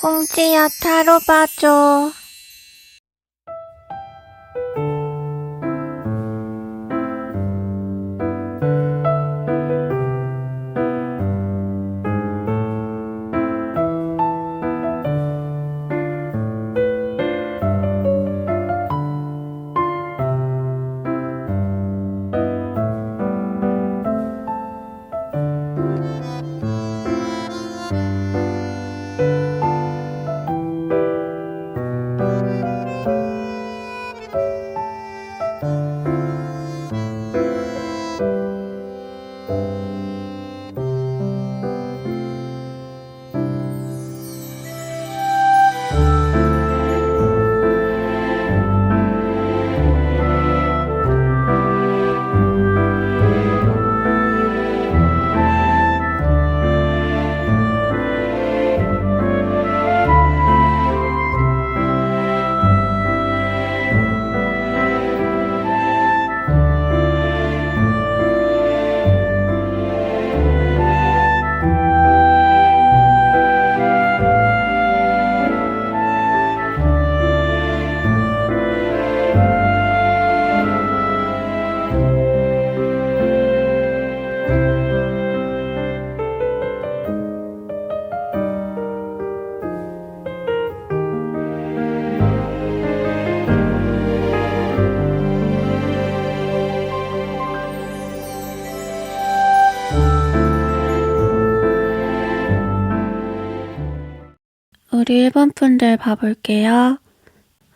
꽁지야 타로 봐줘. 우리 1번 분들 봐볼게요.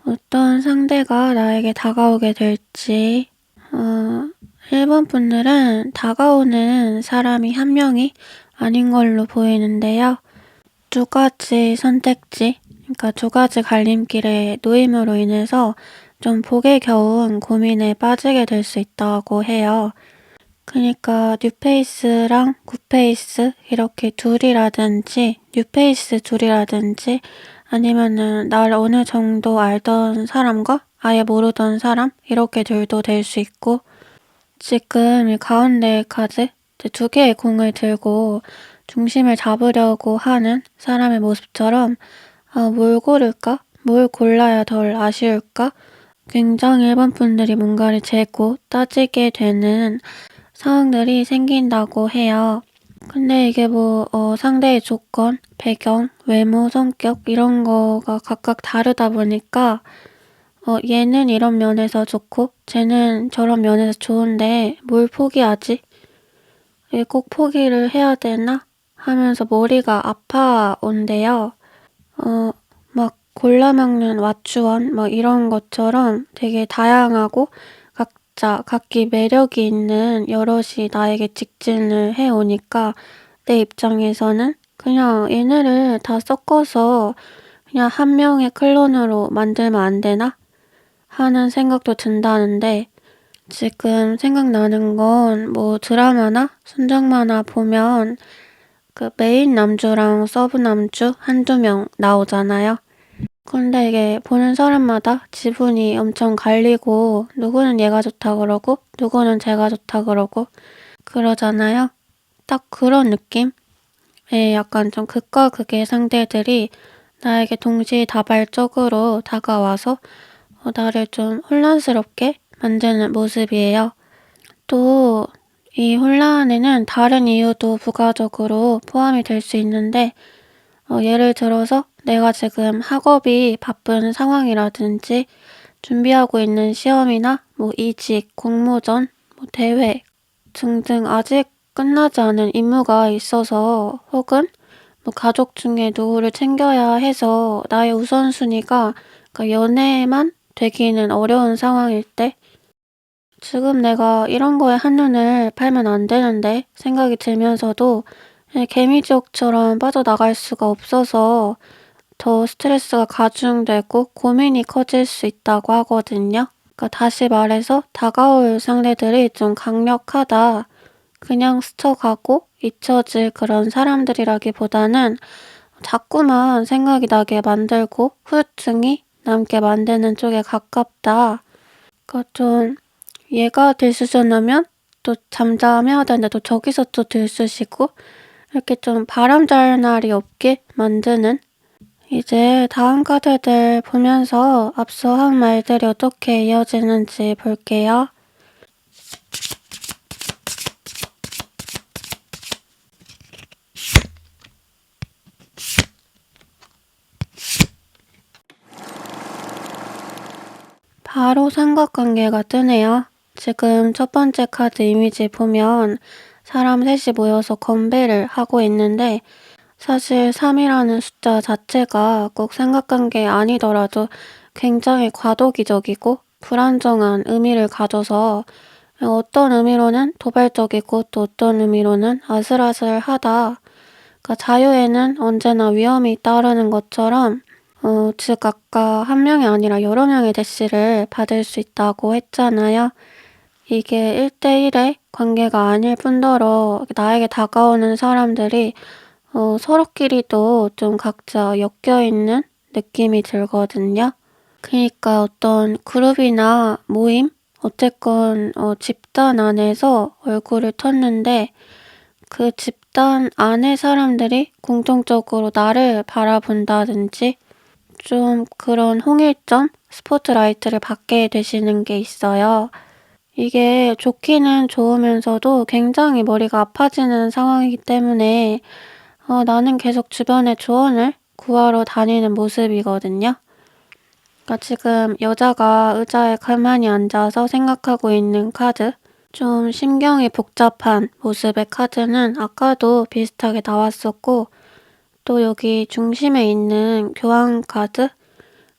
어떤 상대가 나에게 다가오게 될지. 1번 분들은 다가오는 사람이 한 명이 아닌 걸로 보이는데요. 두 가지 선택지, 그러니까 두 가지 갈림길에 놓임으로 인해서 좀 복에 겨운 고민에 빠지게 될 수 있다고 해요. 그러니까 뉴페이스랑 굿페이스 이렇게 둘이라든지 뉴페이스 둘이라든지 아니면은 날 어느 정도 알던 사람과 아예 모르던 사람 이렇게 둘도 될 수 있고, 지금 이 가운데 카드 두 개의 공을 들고 중심을 잡으려고 하는 사람의 모습처럼 뭘 고를까? 뭘 골라야 덜 아쉬울까? 굉장히 1번 분들이 뭔가를 재고 따지게 되는 상황들이 생긴다고 해요. 근데 이게 상대의 조건, 배경, 외모, 성격 이런 거가 각각 다르다 보니까 얘는 이런 면에서 좋고 쟤는 저런 면에서 좋은데 뭘 포기하지? 이게 꼭 포기를 해야 되나? 하면서 머리가 아파온대요. 막 골라먹는 왓츠원 이런 것처럼 되게 다양하고 각기 매력이 있는 여럿이 나에게 직진을 해오니까 내 입장에서는 그냥 얘네를 다 섞어서 그냥 한 명의 클론으로 만들면 안 되나? 하는 생각도 든다는데, 지금 생각나는 건 드라마나 순정 만화 보면 그 메인 남주랑 서브 남주 한두 명 나오잖아요. 근데 이게 보는 사람마다 지분이 엄청 갈리고 누구는 얘가 좋다 그러고 누구는 쟤가 좋다 그러고 그러잖아요. 딱 그런 느낌의 약간 좀 극과 극의 상대들이 나에게 동시다발적으로 다가와서 나를 좀 혼란스럽게 만드는 모습이에요. 또 이 혼란에는 다른 이유도 부가적으로 포함이 될 수 있는데, 예를 들어서 내가 지금 학업이 바쁜 상황이라든지 준비하고 있는 시험이나 이직, 공모전, 대회 등등 아직 끝나지 않은 임무가 있어서, 혹은 가족 중에 누구를 챙겨야 해서 나의 우선순위가 연애만 되기는 어려운 상황일 때, 지금 내가 이런 거에 한눈을 팔면 안 되는데 생각이 들면서도 개미지옥처럼 빠져나갈 수가 없어서 더 스트레스가 가중되고 고민이 커질 수 있다고 하거든요. 그러니까 다시 말해서 다가올 상대들이 좀 강력하다, 그냥 스쳐가고 잊혀질 그런 사람들이라기보다는 자꾸만 생각이 나게 만들고 후유증이 남게 만드는 쪽에 가깝다. 그러니까 좀 얘가 들쑤셔놓으면 또 잠잠해야 되는데 또 저기서 또 들쑤시고, 이렇게 좀 바람잘 날이 없게 만드는 이제 다음 카드들 보면서 앞서 한 말들이 어떻게 이어지는지 볼게요. 바로 삼각관계가 뜨네요. 지금 첫 번째 카드 이미지 보면 사람 셋이 모여서 건배를 하고 있는데 사실 3이라는 숫자 자체가 꼭 삼각관계 아니더라도 굉장히 과도기적이고 불안정한 의미를 가져서 어떤 의미로는 도발적이고 또 어떤 의미로는 아슬아슬하다. 그러니까 자유에는 언제나 위험이 따르는 것처럼 즉 아까 한 명이 아니라 여러 명의 대시를 받을 수 있다고 했잖아요. 이게 1대1의 관계가 아닐 뿐더러 나에게 다가오는 사람들이 서로끼리도 좀 각자 엮여있는 느낌이 들거든요. 그러니까 어떤 그룹이나 모임, 어쨌건 집단 안에서 얼굴을 텄는데 그 집단 안의 사람들이 공통적으로 나를 바라본다든지 좀 그런 홍일점, 스포트라이트를 받게 되시는 게 있어요. 이게 좋기는 좋으면서도 굉장히 머리가 아파지는 상황이기 때문에 나는 계속 주변의 조언을 구하러 다니는 모습이거든요. 그러니까 지금 여자가 의자에 가만히 앉아서 생각하고 있는 카드, 좀 심경이 복잡한 모습의 카드는 아까도 비슷하게 나왔었고 또 여기 중심에 있는 교황 카드,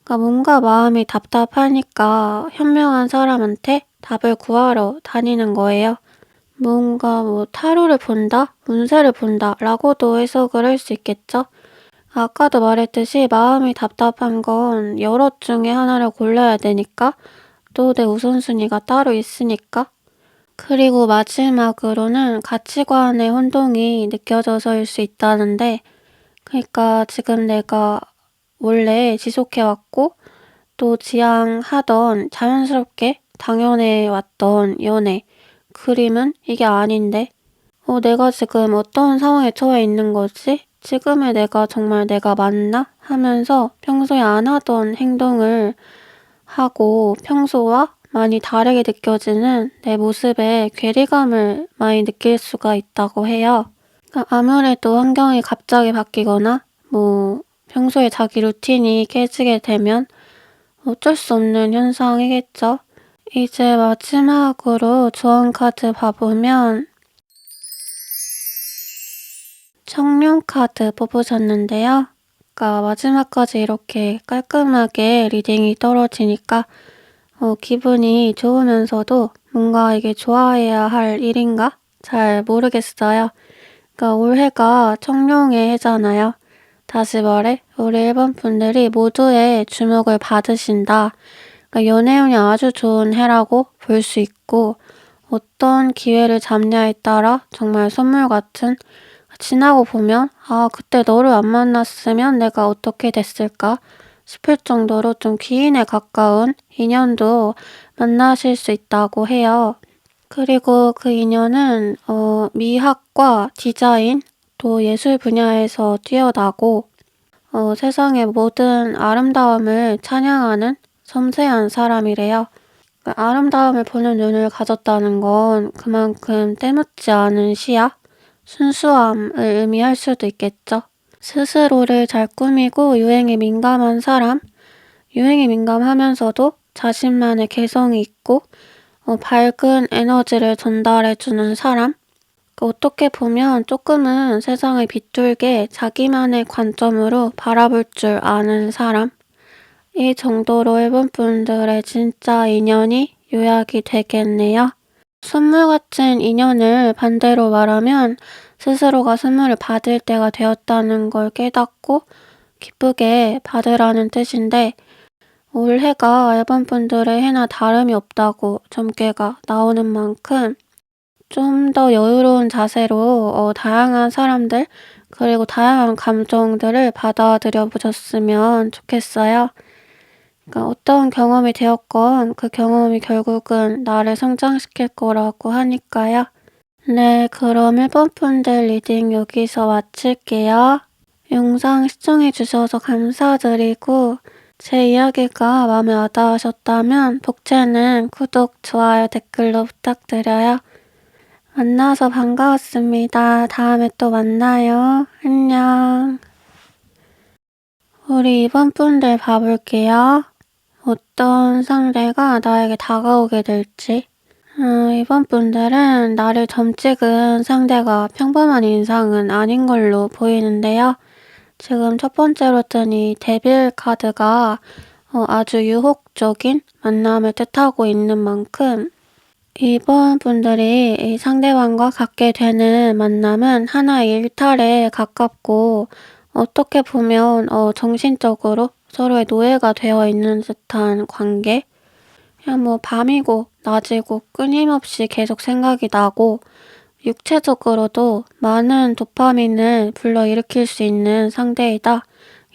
그러니까 뭔가 마음이 답답하니까 현명한 사람한테 답을 구하러 다니는 거예요. 뭔가 타로를 본다? 운세를 본다? 라고도 해석을 할 수 있겠죠? 아까도 말했듯이 마음이 답답한 건 여러 중에 하나를 골라야 되니까 또 내 우선순위가 따로 있으니까 그리고 마지막으로는 가치관의 혼동이 느껴져서일 수 있다는데 그러니까 지금 내가 원래 지속해왔고 또 지향하던 자연스럽게 당연해왔던 연애 그림은 이게 아닌데 내가 지금 어떤 상황에 처해 있는 거지? 지금의 내가 정말 내가 맞나? 하면서 평소에 안 하던 행동을 하고 평소와 많이 다르게 느껴지는 내 모습에 괴리감을 많이 느낄 수가 있다고 해요. 그러니까 아무래도 환경이 갑자기 바뀌거나 평소에 자기 루틴이 깨지게 되면 어쩔 수 없는 현상이겠죠. 이제 마지막으로 조언 카드 봐보면 청룡 카드 뽑으셨는데요. 그러니까 마지막까지 이렇게 깔끔하게 리딩이 떨어지니까 기분이 좋으면서도 뭔가 이게 좋아해야 할 일인가? 잘 모르겠어요. 그러니까 올해가 청룡의 해잖아요. 다시 말해 우리 일본 분들이 모두의 주목을 받으신다. 그러니까 연애운이 아주 좋은 해라고 볼 수 있고 어떤 기회를 잡냐에 따라 정말 선물 같은 지나고 보면 그때 너를 안 만났으면 내가 어떻게 됐을까 싶을 정도로 좀 기인에 가까운 인연도 만나실 수 있다고 해요. 그리고 그 인연은 미학과 디자인 또 예술 분야에서 뛰어나고 세상의 모든 아름다움을 찬양하는 섬세한 사람이래요. 아름다움을 보는 눈을 가졌다는 건 그만큼 때묻지 않은 시야, 순수함을 의미할 수도 있겠죠. 스스로를 잘 꾸미고 유행에 민감한 사람, 유행에 민감하면서도 자신만의 개성이 있고 밝은 에너지를 전달해주는 사람, 어떻게 보면 조금은 세상을 비뚤게 자기만의 관점으로 바라볼 줄 아는 사람, 이 정도로 일본 분들의 진짜 인연이 요약이 되겠네요. 선물 같은 인연을 반대로 말하면 스스로가 선물을 받을 때가 되었다는 걸 깨닫고 기쁘게 받으라는 뜻인데 올해가 일본 분들의 해나 다름이 없다고 점괘가 나오는 만큼 좀 더 여유로운 자세로 다양한 사람들 그리고 다양한 감정들을 받아들여 보셨으면 좋겠어요. 그러니까 어떤 경험이 되었건 그 경험이 결국은 나를 성장시킬 거라고 하니까요. 네, 그럼 일본 분들 리딩 여기서 마칠게요. 영상 시청해주셔서 감사드리고 제 이야기가 마음에 와닿으셨다면 복채는 구독, 좋아요, 댓글로 부탁드려요. 만나서 반가웠습니다. 다음에 또 만나요. 안녕. 우리 이번 분들 봐볼게요. 어떤 상대가 나에게 다가오게 될지. 이번 분들은 나를 점찍은 상대가 평범한 인상은 아닌 걸로 보이는데요. 지금 첫 번째로 뜬 이 데빌 카드가 아주 유혹적인 만남을 뜻하고 있는 만큼 이번 분들이 이 상대방과 갖게 되는 만남은 하나의 일탈에 가깝고 어떻게 보면 정신적으로 서로의 노예가 되어 있는 듯한 관계? 그냥 뭐 밤이고 낮이고 끊임없이 계속 생각이 나고 육체적으로도 많은 도파민을 불러일으킬 수 있는 상대이다.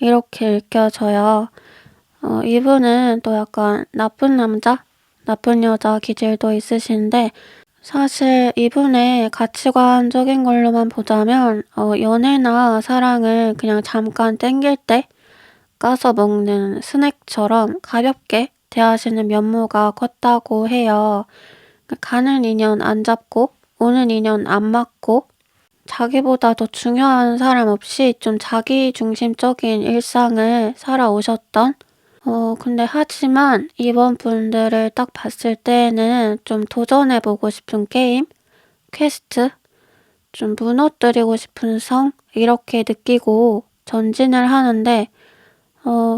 이렇게 느껴져요. 이분은 또 약간 나쁜 남자, 나쁜 여자 기질도 있으신데 사실 이분의 가치관적인 걸로만 보자면 연애나 사랑을 그냥 잠깐 땡길 때 까서 먹는 스낵처럼 가볍게 대하시는 면모가 컸다고 해요. 가는 인연 안 잡고 오는 인연 안 맞고 자기보다 더 중요한 사람 없이 좀 자기중심적인 일상을 살아오셨던 근데 하지만 이번 분들을 딱 봤을 때는 좀 도전해보고 싶은 게임, 퀘스트, 좀 무너뜨리고 싶은 성 이렇게 느끼고 전진을 하는데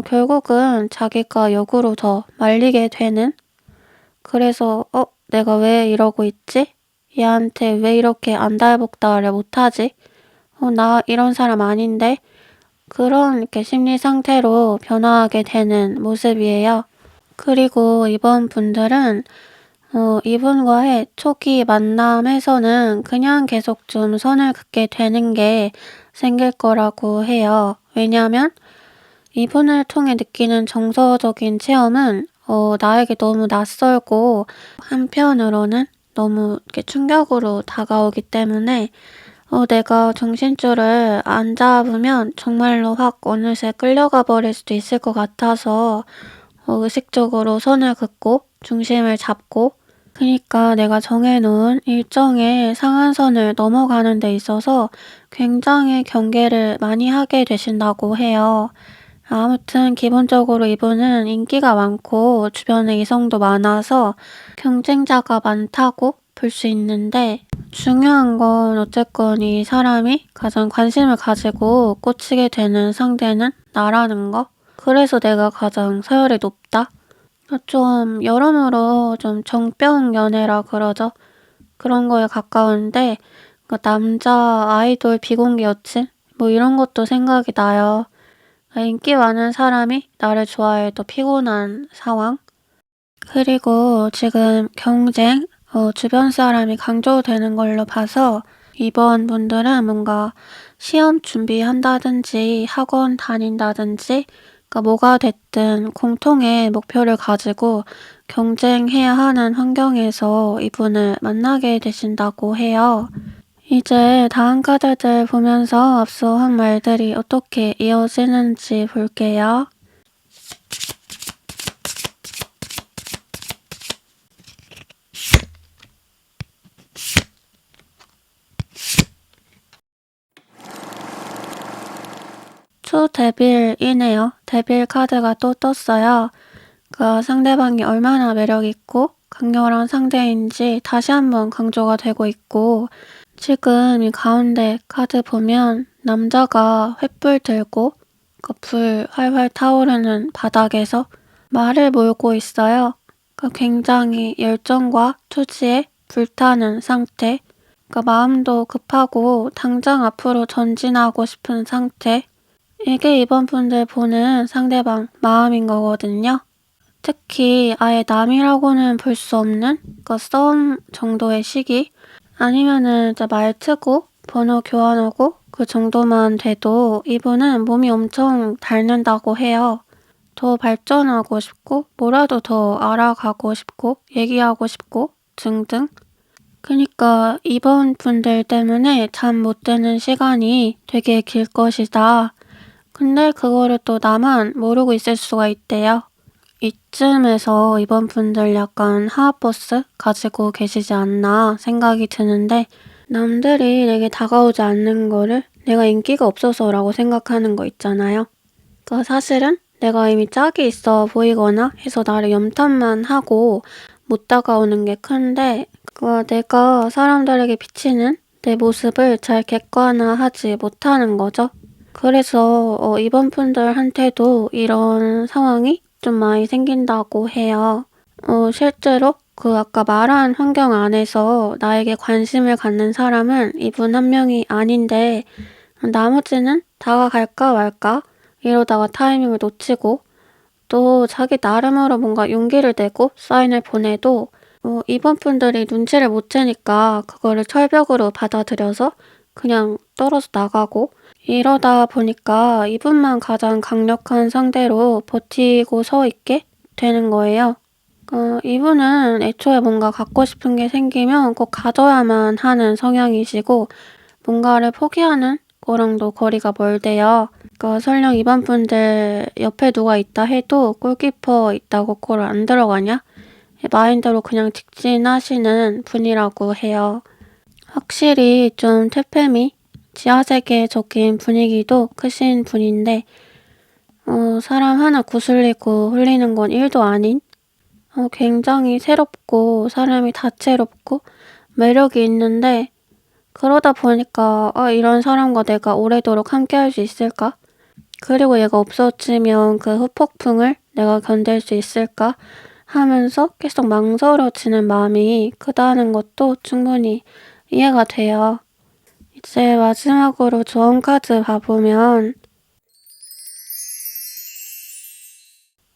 결국은 자기가 역으로 더 말리게 되는 그래서 내가 왜 이러고 있지? 얘한테 왜 이렇게 안달복달을 못하지? 나 이런 사람 아닌데? 그런 이렇게 심리 상태로 변화하게 되는 모습이에요. 그리고 이번 분들은 이분과의 초기 만남에서는 그냥 계속 좀 선을 긋게 되는 게 생길 거라고 해요. 왜냐하면 이분을 통해 느끼는 정서적인 체험은 나에게 너무 낯설고 한편으로는 너무 이렇게 충격으로 다가오기 때문에 내가 정신줄을 안 잡으면 정말로 확 어느새 끌려가 버릴 수도 있을 것 같아서 의식적으로 선을 긋고 중심을 잡고 그러니까 내가 정해놓은 일정의 상한선을 넘어가는 데 있어서 굉장히 경계를 많이 하게 되신다고 해요. 아무튼 기본적으로 이분은 인기가 많고 주변에 이성도 많아서 경쟁자가 많다고 볼 수 있는데 중요한 건 어쨌건 이 사람이 가장 관심을 가지고 꽂히게 되는 상대는 나라는 거. 그래서 내가 가장 서열이 높다. 좀 여러모로 좀 정병 연애라 그러죠. 그런 거에 가까운데 남자 아이돌 비공개 여친 뭐 이런 것도 생각이 나요. 인기 많은 사람이 나를 좋아해도 피곤한 상황. 그리고 지금 경쟁, 주변 사람이 강조되는 걸로 봐서 이번 분들은 뭔가 시험 준비한다든지 학원 다닌다든지 그러니까 뭐가 됐든 공통의 목표를 가지고 경쟁해야 하는 환경에서 이분을 만나게 되신다고 해요. 이제 다음 카드들 보면서 앞서 한 말들이 어떻게 이어지는지 볼게요. 투 데빌이네요. 데빌 카드가 또 떴어요. 그 상대방이 얼마나 매력있고 강렬한 상대인지 다시 한번 강조가 되고 있고 지금 이 가운데 카드 보면 남자가 횃불 들고 그 불 활활 타오르는 바닥에서 말을 몰고 있어요. 굉장히 열정과 투지에 불타는 상태. 마음도 급하고 당장 앞으로 전진하고 싶은 상태. 이게 이번 분들 보는 상대방 마음인 거거든요. 특히 아예 남이라고는 볼 수 없는 썸 정도의 시기 아니면은 이제 말 트고 번호 교환하고 그 정도만 돼도 이분은 몸이 엄청 닳는다고 해요. 더 발전하고 싶고 뭐라도 더 알아가고 싶고 얘기하고 싶고 등등. 그러니까 이번 분들 때문에 잠 못 드는 시간이 되게 길 것이다. 근데 그거를 또 나만 모르고 있을 수가 있대요. 이쯤에서 이번 분들 약간 하하버스 가지고 계시지 않나 생각이 드는데, 남들이 내게 다가오지 않는 거를 내가 인기가 없어서라고 생각하는 거 있잖아요. 사실은 내가 이미 짝이 있어 보이거나 해서 나를 염탐만 하고 못 다가오는 게 큰데, 내가 사람들에게 비치는 내 모습을 잘 객관화하지 못하는 거죠. 그래서 이번 분들한테도 이런 상황이 좀 많이 생긴다고 해요. 실제로 아까 말한 환경 안에서 나에게 관심을 갖는 사람은 이분 한 명이 아닌데, 나머지는 다가갈까 말까 이러다가 타이밍을 놓치고, 또 자기 나름으로 뭔가 용기를 내고 사인을 보내도 이번 분들이 눈치를 못 채니까 그거를 철벽으로 받아들여서 그냥 떨어져 나가고, 이러다 보니까 이분만 가장 강력한 상대로 버티고 서 있게 되는 거예요. 이분은 애초에 뭔가 갖고 싶은 게 생기면 꼭 가져야만 하는 성향이시고, 뭔가를 포기하는 거랑도 거리가 멀대요. 설령 이번 분들 옆에 누가 있다 해도 골키퍼 있다고 골을 안 들어가냐? 마인드로 그냥 직진하시는 분이라고 해요. 확실히 좀 퇴폐미, 지하세계에 적인 분위기도 크신 분인데, 사람 하나 구슬리고 홀리는 건 1도 아닌, 굉장히 새롭고 사람이 다채롭고 매력이 있는데, 그러다 보니까 이런 사람과 내가 오래도록 함께 할 수 있을까? 그리고 얘가 없어지면 그 후폭풍을 내가 견딜 수 있을까? 하면서 계속 망설여지는 마음이 크다는 것도 충분히 이해가 돼요. 이제 마지막으로 조언 카드 봐보면,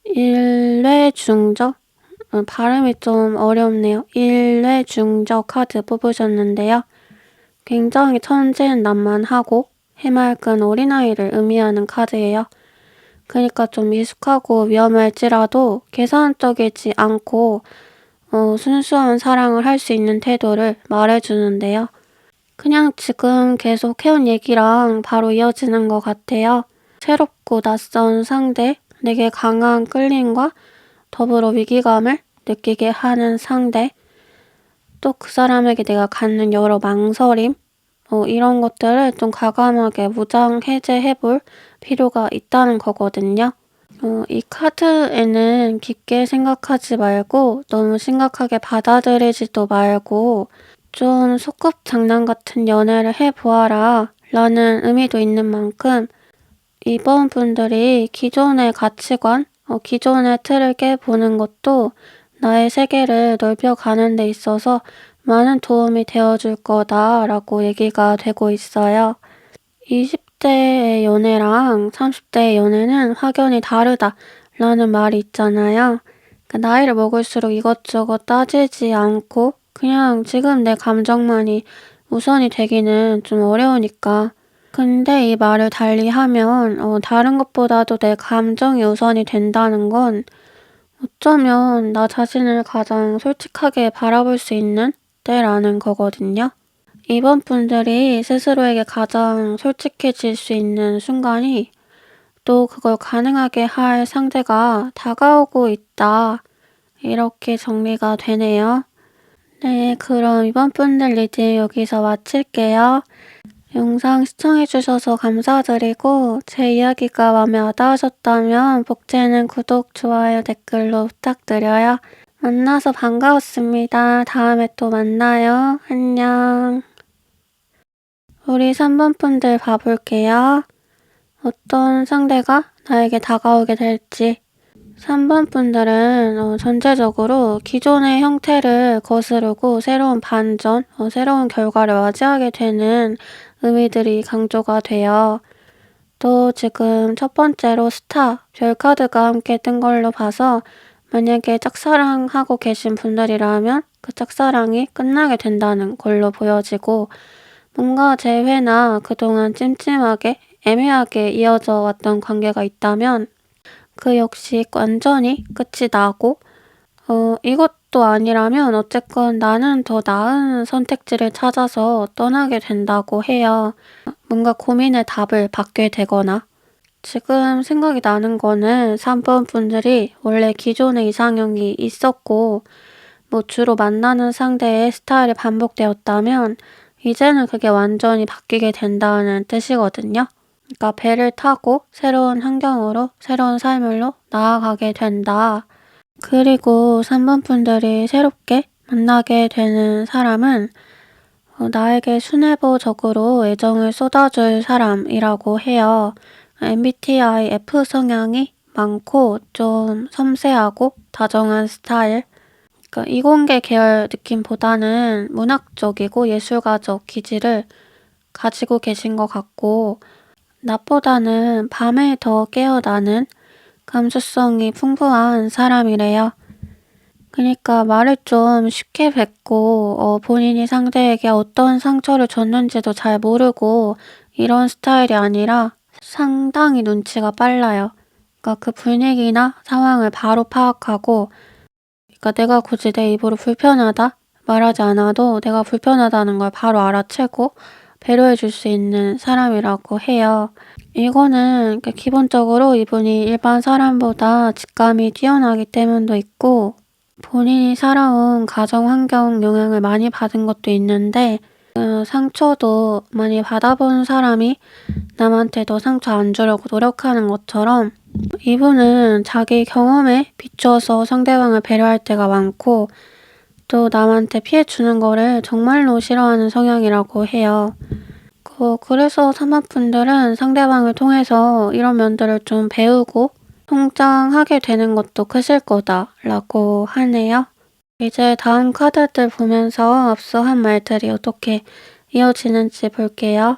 일뇌중적? 발음이 좀 어렵네요. 일뇌중적 카드 뽑으셨는데요. 굉장히 천진난만하고 해맑은 어린아이를 의미하는 카드예요. 그러니까 좀 미숙하고 위험할지라도 계산적이지 않고 순수한 사랑을 할 수 있는 태도를 말해주는데요. 그냥 지금 계속 해온 얘기랑 바로 이어지는 것 같아요. 새롭고 낯선 상대, 내게 강한 끌림과 더불어 위기감을 느끼게 하는 상대, 또 그 사람에게 내가 갖는 여러 망설임, 이런 것들을 좀 과감하게 무장 해제해볼 필요가 있다는 거거든요. 이 카드에는 깊게 생각하지 말고 너무 심각하게 받아들이지도 말고 좀 소꿉장난 같은 연애를 해보아라 라는 의미도 있는 만큼, 이번 분들이 기존의 가치관, 기존의 틀을 깨보는 것도 나의 세계를 넓혀가는 데 있어서 많은 도움이 되어줄 거다라고 얘기가 되고 있어요. 20대의 연애랑 30대의 연애는 확연히 다르다라는 말이 있잖아요. 나이를 먹을수록 이것저것 따지지 않고 그냥 지금 내 감정만이 우선이 되기는 좀 어려우니까. 근데 이 말을 달리하면 다른 것보다도 내 감정이 우선이 된다는 건 어쩌면 나 자신을 가장 솔직하게 바라볼 수 있는 때라는 거거든요. 이번 분들이 스스로에게 가장 솔직해질 수 있는 순간이, 또 그걸 가능하게 할 상대가 다가오고 있다. 이렇게 정리가 되네요. 네, 그럼 이번 분들 리딩 여기서 마칠게요. 영상 시청해주셔서 감사드리고, 제 이야기가 마음에 와닿으셨다면 복제는 구독, 좋아요, 댓글로 부탁드려요. 만나서 반가웠습니다. 다음에 또 만나요. 안녕. 우리 3번 분들 봐볼게요. 어떤 상대가 나에게 다가오게 될지. 3번 분들은 전체적으로 기존의 형태를 거스르고 새로운 반전, 새로운 결과를 맞이하게 되는 의미들이 강조가 돼요. 또 지금 첫 번째로 스타, 별카드가 함께 뜬 걸로 봐서 만약에 짝사랑하고 계신 분들이라면 그 짝사랑이 끝나게 된다는 걸로 보여지고, 뭔가 재회나 그동안 찜찜하게 애매하게 이어져 왔던 관계가 있다면 그 역시 완전히 끝이 나고, 이것도 아니라면 어쨌건 나는 더 나은 선택지를 찾아서 떠나게 된다고 해요. 뭔가 고민의 답을 받게 되거나. 지금 생각이 나는 거는 3번 분들이 원래 기존의 이상형이 있었고 뭐 주로 만나는 상대의 스타일이 반복되었다면 이제는 그게 완전히 바뀌게 된다는 뜻이거든요. 그러니까 배를 타고 새로운 환경으로 새로운 삶으로 나아가게 된다. 그리고 3번 분들이 새롭게 만나게 되는 사람은 나에게 순애보적으로 애정을 쏟아줄 사람이라고 해요. MBTI F 성향이 많고 좀 섬세하고 다정한 스타일. 그러니까 이공계 계열 느낌보다는 문학적이고 예술가적 기질을 가지고 계신 것 같고 낮보다는 밤에 더 깨어나는 감수성이 풍부한 사람이래요. 그러니까 말을 좀 쉽게 뱉고 본인이 상대에게 어떤 상처를 줬는지도 잘 모르고 이런 스타일이 아니라 상당히 눈치가 빨라요. 그러니까 그 분위기나 상황을 바로 파악하고 그러니까 내가 굳이 내 입으로 불편하다 말하지 않아도 내가 불편하다는 걸 바로 알아채고 배려해 줄 수 있는 사람이라고 해요. 이거는 그러니까 기본적으로 이분이 일반 사람보다 직감이 뛰어나기 때문도 있고 본인이 살아온 가정 환경 영향을 많이 받은 것도 있는데 상처도 많이 받아본 사람이 남한테 더 상처 안 주려고 노력하는 것처럼 이분은 자기 경험에 비춰서 상대방을 배려할 때가 많고 또 남한테 피해 주는 거를 정말로 싫어하는 성향이라고 해요. 그래서 3번 분들은 상대방을 통해서 이런 면들을 좀 배우고 성장하게 되는 것도 크실 거다라고 하네요. 이제 다음 카드들 보면서 앞서 한 말들이 어떻게 이어지는지 볼게요.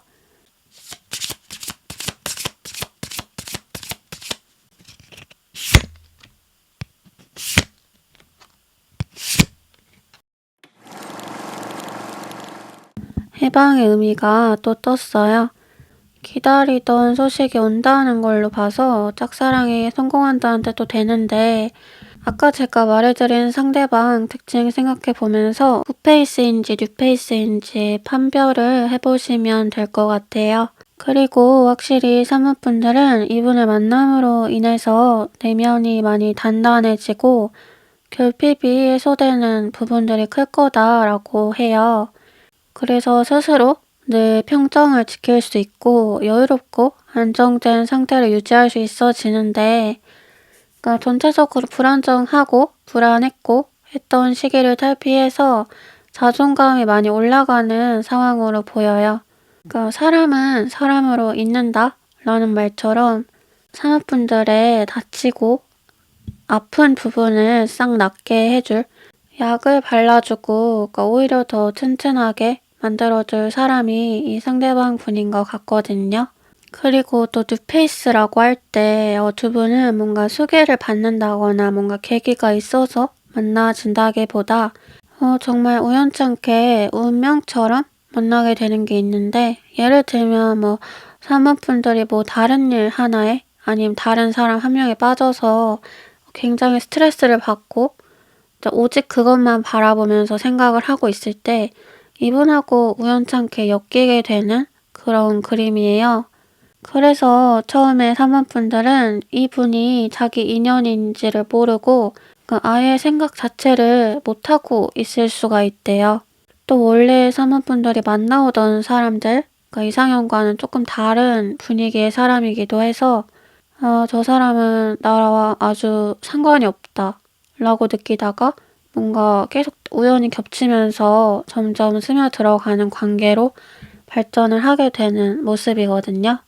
해방의 의미가 또 떴어요. 기다리던 소식이 온다는 걸로 봐서 짝사랑에 성공한다는 뜻도 되는데 아까 제가 말해드린 상대방 특징 생각해보면서 굿페이스인지 뉴페이스인지 판별을 해보시면 될 것 같아요. 그리고 확실히 3번 분들은 이분을 만남으로 인해서 내면이 많이 단단해지고 결핍이 해소되는 부분들이 클 거다라고 해요. 그래서 스스로 늘 평정을 지킬 수 있고 여유롭고 안정된 상태를 유지할 수 있어지는데 그러니까 전체적으로 불안정하고 불안했고 했던 시기를 탈피해서 자존감이 많이 올라가는 상황으로 보여요. 그러니까 사람은 사람으로 있는다 라는 말처럼 산업분들의 다치고 아픈 부분을 싹 낫게 해줄 약을 발라주고 그러니까 오히려 더 튼튼하게 만들어줄 사람이 이 상대방 분인 것 같거든요. 그리고 또 뉴페이스라고 할 때 두 분은 뭔가 소개를 받는다거나 뭔가 계기가 있어서 만나진다기보다 정말 우연찮게 운명처럼 만나게 되는 게 있는데 예를 들면 뭐 사모분들이 뭐 다른 일 하나에 아니면 다른 사람 한 명에 빠져서 굉장히 스트레스를 받고 오직 그것만 바라보면서 생각을 하고 있을 때 이분하고 우연찮게 엮이게 되는 그런 그림이에요. 그래서 처음에 3번 분들은 이분이 자기 인연인지를 모르고 아예 생각 자체를 못하고 있을 수가 있대요. 또 원래 3번 분들이 만나오던 사람들, 그러니까 이상형과는 조금 다른 분위기의 사람이기도 해서 저 사람은 나와 아주 상관이 없다 라고 느끼다가 뭔가 계속 우연히 겹치면서 점점 스며들어가는 관계로 발전을 하게 되는 모습이거든요.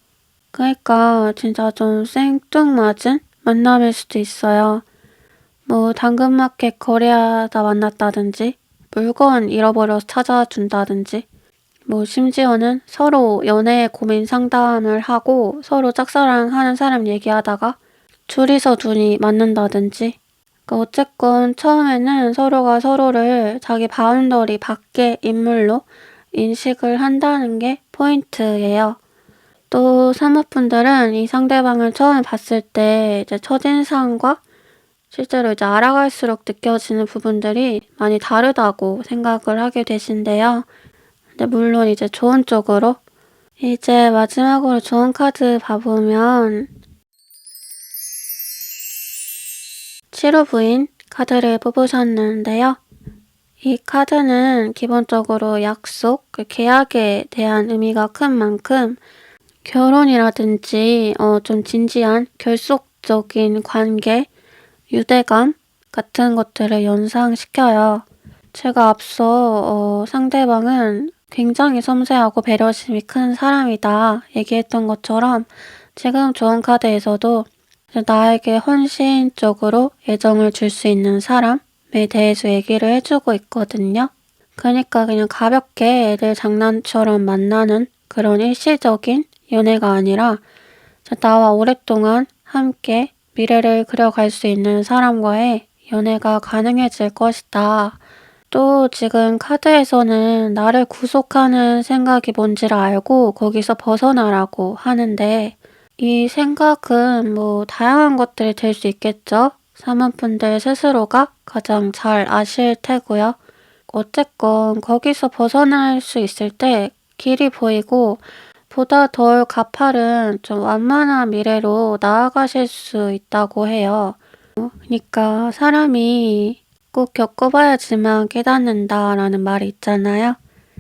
그러니까 진짜 좀 생뚱맞은 만남일 수도 있어요. 뭐 당근마켓 거래하다 만났다든지 물건 잃어버려서 찾아준다든지 뭐 심지어는 서로 연애 고민 상담을 하고 서로 짝사랑하는 사람 얘기하다가 둘이서 눈이 맞는다든지 그러니까 어쨌건 처음에는 서로가 서로를 자기 바운더리 밖의 인물로 인식을 한다는 게 포인트예요. 또 사모분들은 이 상대방을 처음 봤을 때 이제 첫인상과 실제로 이제 알아갈수록 느껴지는 부분들이 많이 다르다고 생각을 하게 되신데요. 근데 물론 이제 좋은 쪽으로 이제 마지막으로 좋은 카드 봐보면 치료부인 카드를 뽑으셨는데요. 이 카드는 기본적으로 약속, 계약에 대한 의미가 큰 만큼 결혼이라든지 좀 진지한 결속적인 관계, 유대감 같은 것들을 연상시켜요. 제가 앞서 상대방은 굉장히 섬세하고 배려심이 큰 사람이다 얘기했던 것처럼 지금 좋은 카드에서도 나에게 헌신적으로 애정을 줄 수 있는 사람에 대해서 얘기를 해주고 있거든요. 그러니까 그냥 가볍게 애들 장난처럼 만나는 그런 일시적인 연애가 아니라 나와 오랫동안 함께 미래를 그려갈 수 있는 사람과의 연애가 가능해질 것이다. 또 지금 카드에서는 나를 구속하는 생각이 뭔지를 알고 거기서 벗어나라고 하는데 이 생각은 다양한 것들이 될 수 있겠죠. 사모분들 스스로가 가장 잘 아실 테고요. 어쨌건 거기서 벗어날 수 있을 때 길이 보이고 보다 덜 가파른 좀 완만한 미래로 나아가실 수 있다고 해요. 그러니까 사람이 꼭 겪어봐야지만 깨닫는다라는 말이 있잖아요.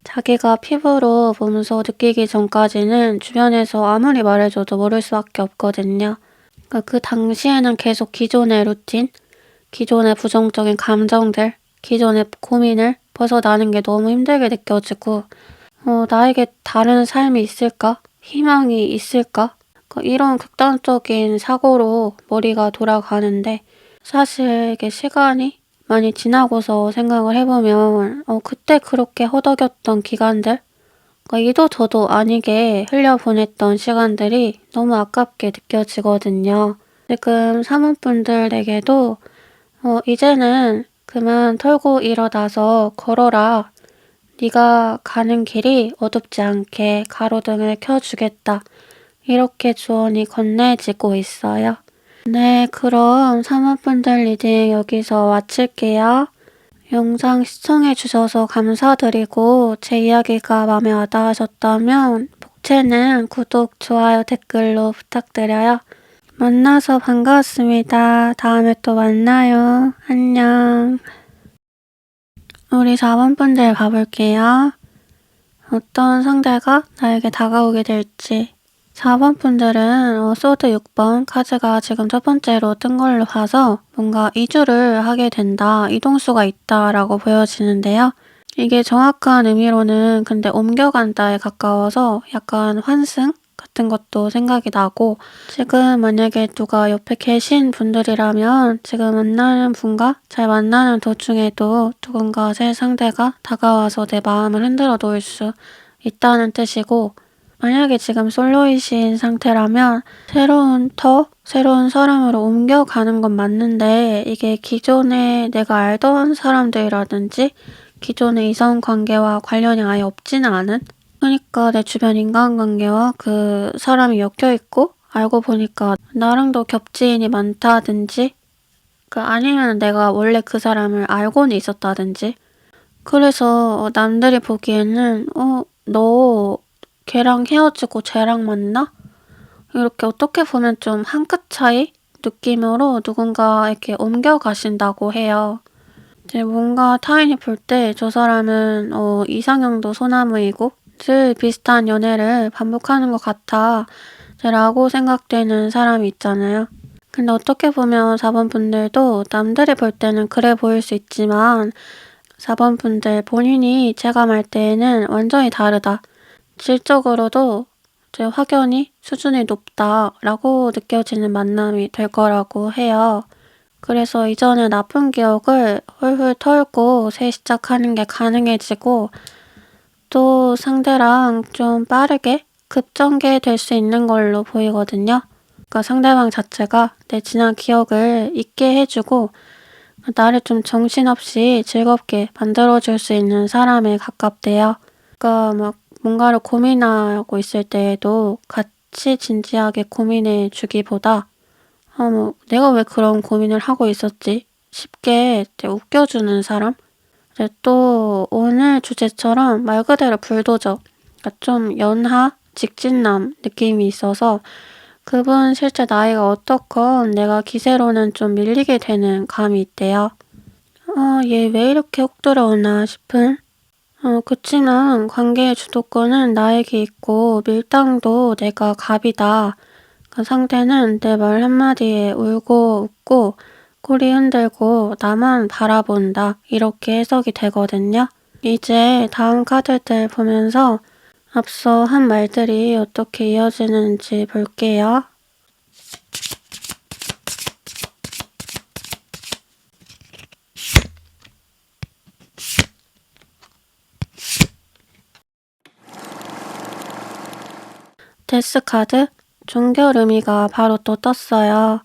자기가 피부로 보면서 느끼기 전까지는 주변에서 아무리 말해줘도 모를 수밖에 없거든요. 그러니까 그 당시에는 계속 기존의 루틴, 기존의 부정적인 감정들, 기존의 고민을 벗어나는 게 너무 힘들게 느껴지고 나에게 다른 삶이 있을까? 희망이 있을까? 이런 극단적인 사고로 머리가 돌아가는데 사실 이게 시간이 많이 지나고서 생각을 해보면 그때 그렇게 허덕였던 기간들 이도 저도 아니게 흘려보냈던 시간들이 너무 아깝게 느껴지거든요. 지금 사모분들에게도 이제는 그만 털고 일어나서 걸어라. 네가 가는 길이 어둡지 않게 가로등을 켜주겠다. 이렇게 조언이 건네지고 있어요. 네, 그럼 사모분들 리딩 여기서 마칠게요. 영상 시청해주셔서 감사드리고 제 이야기가 마음에 와닿으셨다면 복채는 구독, 좋아요, 댓글로 부탁드려요. 만나서 반가웠습니다. 다음에 또 만나요. 안녕. 우리 4번분들 봐볼게요. 어떤 상대가 나에게 다가오게 될지. 4번 분들은 소드 6번 카드가 지금 첫 번째로 뜬 걸로 봐서 뭔가 이주를 하게 된다, 이동수가 있다 라고 보여지는데요. 이게 정확한 의미로는 근데 옮겨간다에 가까워서 약간 환승 같은 것도 생각이 나고 지금 만약에 누가 옆에 계신 분들이라면 지금 만나는 분과 잘 만나는 도중에도 누군가 새 상대가 다가와서 내 마음을 흔들어 놓을 수 있다는 뜻이고 만약에 지금 솔로이신 상태라면 새로운 사람으로 옮겨가는 건 맞는데 이게 기존에 내가 알던 사람들이라든지 기존의 이성관계와 관련이 아예 없지는 않은 그러니까 내 주변 인간관계와 그 사람이 엮여있고 알고 보니까 나랑도 겹지인이 많다든지 아니면 내가 원래 그 사람을 알고는 있었다든지 그래서 남들이 보기에는 너 걔랑 헤어지고 쟤랑 만나? 이렇게 어떻게 보면 좀 한 끗 차이 느낌으로 누군가에게 옮겨가신다고 해요. 이제 뭔가 타인이 볼 때 저 사람은 이상형도 소나무이고 늘 비슷한 연애를 반복하는 것 같아 라고 생각되는 사람이 있잖아요. 근데 어떻게 보면 4번 분들도 남들이 볼 때는 그래 보일 수 있지만 4번 분들 본인이 체감할 때에는 완전히 다르다. 질적으로도 확연히 수준이 높다라고 느껴지는 만남이 될 거라고 해요. 그래서 이전의 나쁜 기억을 훌훌 털고 새 시작하는 게 가능해지고 또 상대랑 좀 빠르게 급전개될 수 있는 걸로 보이거든요. 그러니까 상대방 자체가 내 지난 기억을 잊게 해주고 나를 좀 정신없이 즐겁게 만들어줄 수 있는 사람에 가깝대요. 그러니까 막 뭔가를 고민하고 있을 때에도 같이 진지하게 고민해 주기보다 내가 왜 그런 고민을 하고 있었지? 쉽게 웃겨주는 사람? 또 오늘 주제처럼 말 그대로 불도저, 그러니까 좀 연하, 직진남 느낌이 있어서 그분 실제 나이가 어떻건 내가 기세로는 좀 밀리게 되는 감이 있대요. 얘 왜 이렇게 훅 들어오나 싶은? 그치만 관계의 주도권은 나에게 있고 밀당도 내가 갑이다. 그 상대는 내 말 한마디에 울고 웃고 꼬리 흔들고 나만 바라본다. 이렇게 해석이 되거든요. 이제 다음 카드들 보면서 앞서 한 말들이 어떻게 이어지는지 볼게요. 데스 카드, 종결 의미가 바로 또 떴어요.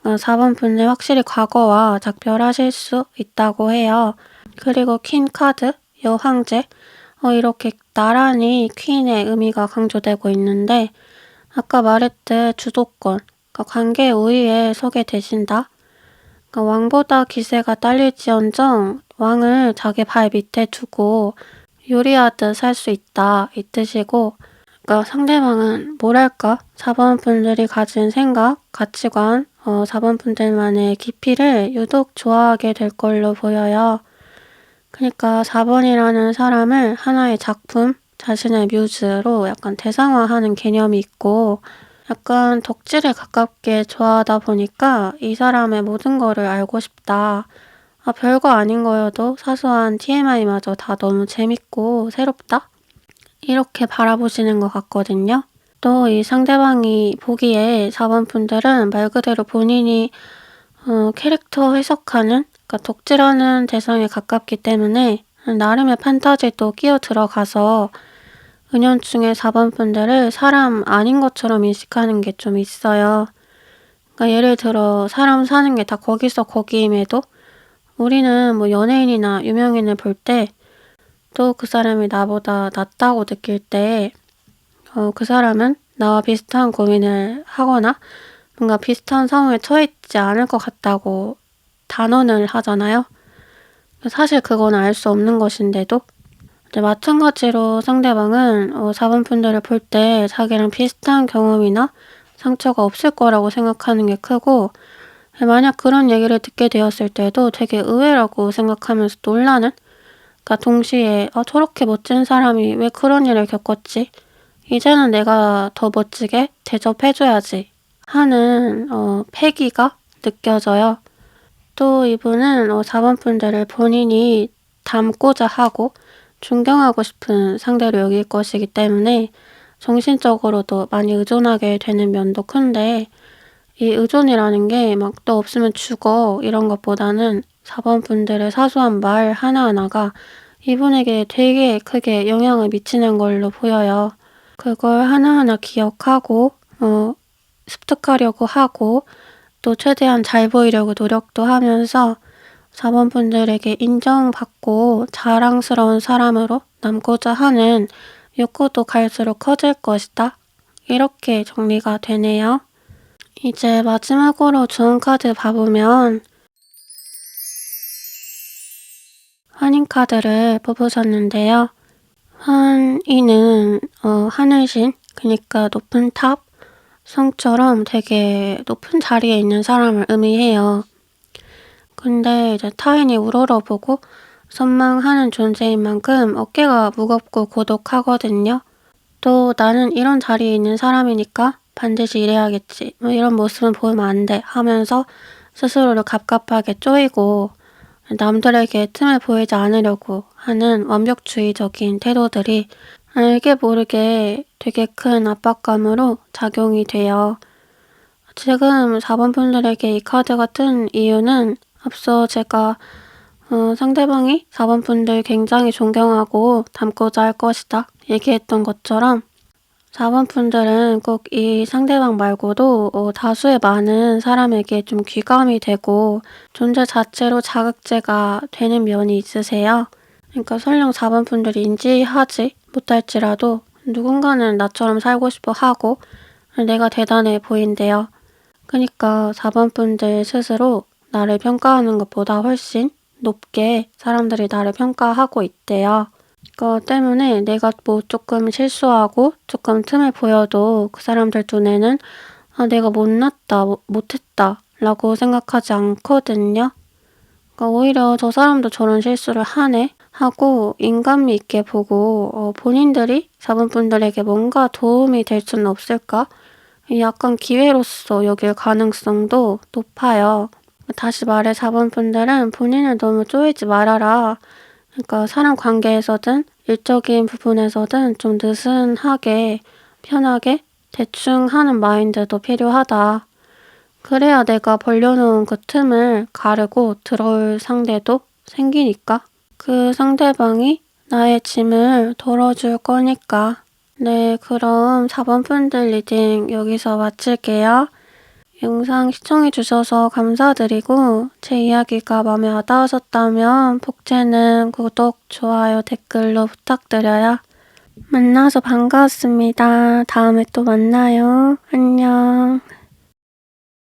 4번 분들 확실히 과거와 작별하실 수 있다고 해요. 그리고 퀸 카드, 여황제, 이렇게 나란히 퀸의 의미가 강조되고 있는데 아까 말했듯 주도권, 그러니까 관계 우위에 서게 되신다. 그러니까 왕보다 기세가 딸릴지언정 왕을 자기 발 밑에 두고 요리하듯 살 수 있다 이 뜻이고, 그러니까 상대방은 뭐랄까 4번 분들이 가진 생각, 가치관, 4번 분들만의 깊이를 유독 좋아하게 될 걸로 보여요. 그러니까 4번이라는 사람을 하나의 작품, 자신의 뮤즈로 약간 대상화하는 개념이 있고 약간 덕질에 가깝게 좋아하다 보니까 이 사람의 모든 거를 알고 싶다. 별거 아닌 거여도 사소한 TMI마저 다 너무 재밌고 새롭다? 이렇게 바라보시는 것 같거든요. 또 이 상대방이 보기에 4번 분들은 말 그대로 본인이 캐릭터 해석하는, 그러니까 덕질하는 대상에 가깝기 때문에 나름의 판타지도 끼어 들어가서 은연중에 4번 분들을 사람 아닌 것처럼 인식하는 게 좀 있어요. 그러니까 예를 들어 사람 사는 게 다 거기서 거기임에도 우리는 뭐 연예인이나 유명인을 볼 때 또 그 사람이 나보다 낫다고 느낄 때 그 사람은 나와 비슷한 고민을 하거나 뭔가 비슷한 상황에 처해있지 않을 것 같다고 단언을 하잖아요. 사실 그건 알 수 없는 것인데도 마찬가지로 상대방은 4번 분들을 볼 때 자기랑 비슷한 경험이나 상처가 없을 거라고 생각하는 게 크고, 만약 그런 얘기를 듣게 되었을 때도 되게 의외라고 생각하면서 놀라는, 그러니까 동시에 저렇게 멋진 사람이 왜 그런 일을 겪었지? 이제는 내가 더 멋지게 대접해줘야지 하는 패기가 느껴져요. 또 이분은 4번 분들을 본인이 닮고자 하고 존경하고 싶은 상대로 여길 것이기 때문에 정신적으로도 많이 의존하게 되는 면도 큰데, 이 의존이라는 게 막 너 없으면 죽어 이런 것보다는 4번 분들의 사소한 말 하나하나가 이분에게 되게 크게 영향을 미치는 걸로 보여요. 그걸 하나하나 기억하고 습득하려고 하고 또 최대한 잘 보이려고 노력도 하면서 4번 분들에게 인정받고 자랑스러운 사람으로 남고자 하는 욕구도 갈수록 커질 것이다. 이렇게 정리가 되네요. 이제 마지막으로 좋은 카드 봐보면 환인 카드를 뽑으셨는데요. 환인은 하늘신, 그러니까 높은 탑, 성처럼 되게 높은 자리에 있는 사람을 의미해요. 근데 이제 타인이 우러러보고 선망하는 존재인 만큼 어깨가 무겁고 고독하거든요. 또 나는 이런 자리에 있는 사람이니까 반드시 이래야겠지, 뭐 이런 모습은 보이면 안 돼 하면서 스스로를 갑갑하게 쪼이고 남들에게 틈을 보이지 않으려고 하는 완벽주의적인 태도들이 알게 모르게 되게 큰 압박감으로 작용이 돼요. 지금 4번 분들에게 이 카드가 뜬 이유는 앞서 제가 상대방이 4번 분들 굉장히 존경하고 닮고자 할 것이다 얘기했던 것처럼 4번 분들은 꼭 이 상대방 말고도 다수의 많은 사람에게 좀 귀감이 되고 존재 자체로 자극제가 되는 면이 있으세요. 그러니까 설령 4번 분들이 인지하지 못할지라도 누군가는 나처럼 살고 싶어 하고 내가 대단해 보인대요. 그러니까 4번 분들 스스로 나를 평가하는 것보다 훨씬 높게 사람들이 나를 평가하고 있대요. 그거 때문에 내가 뭐 조금 실수하고 조금 틈을 보여도 그 사람들 눈에는 내가 못났다, 못했다 라고 생각하지 않거든요. 그러니까 오히려 저 사람도 저런 실수를 하네 하고 인간미 있게 보고 본인들이 자분분들에게 뭔가 도움이 될 수는 없을까? 약간 기회로서 여길 가능성도 높아요. 다시 말해 자분분들은 본인을 너무 쪼이지 말아라. 그러니까 사람 관계에서든 일적인 부분에서든 좀 느슨하게 편하게 대충 하는 마인드도 필요하다. 그래야 내가 벌려놓은 그 틈을 가르고 들어올 상대도 생기니까. 그 상대방이 나의 짐을 덜어줄 거니까. 네, 그럼 4번 푼들 리딩 여기서 마칠게요. 영상 시청해주셔서 감사드리고 제 이야기가 마음에 와닿으셨다면 복제는 구독, 좋아요, 댓글로 부탁드려요. 만나서 반가웠습니다. 다음에 또 만나요. 안녕.